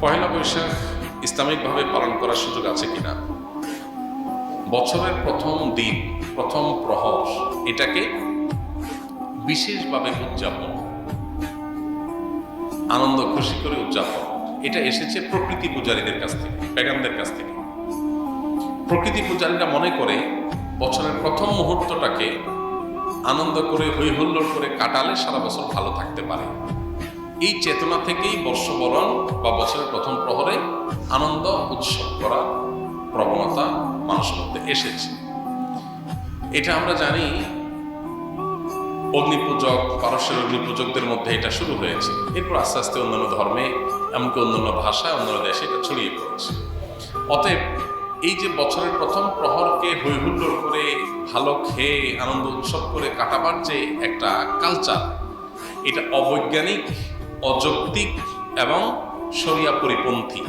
পহেলা বৈশাখ ইসলামিকভাবে পালন করার সুযোগ আছে কিনা? বছরের প্রথম দিন, প্রথম প্রহর, এটাকে বিশেষভাবে উদযাপন, আনন্দ খুশি করে উদযাপন, এটা এসেছে প্রকৃতি পূজারীদের কাছ থেকে, প্যাগানদের কাছ থেকে। প্রকৃতি পূজারীরা মনে করে বছরের প্রথম মুহূর্তটাকে আনন্দ করে হই হুল্লোড় করে কাটালে সারা বছর ভালো থাকতে পারে। এই চেতনা থেকেই বর্ষবরণ বা বছরের প্রথম প্রহরে আনন্দ উৎসব করার প্রবণতা মানুষের মধ্যে এসেছে। এটা আমরা জানি, অগ্নিপূজক, পারস্যের অগ্নিপূজকদের মধ্যে এটা শুরু হয়েছে। এরপর আস্তে আস্তে অন্যান্য ধর্মে, এমনকি অন্যান্য ভাষায়, অন্যান্য দেশে এটা ছড়িয়ে পড়েছে। অতএব এই যে বছরের প্রথম প্রহরকে হই হুল্লোড় করে ভালো খেয়ে আনন্দ উৎসব করে কাটাবার যে একটা কালচার, এটা অবৈজ্ঞানিক, অযৌক্তিক এবং শরিয়া পরিপন্থী।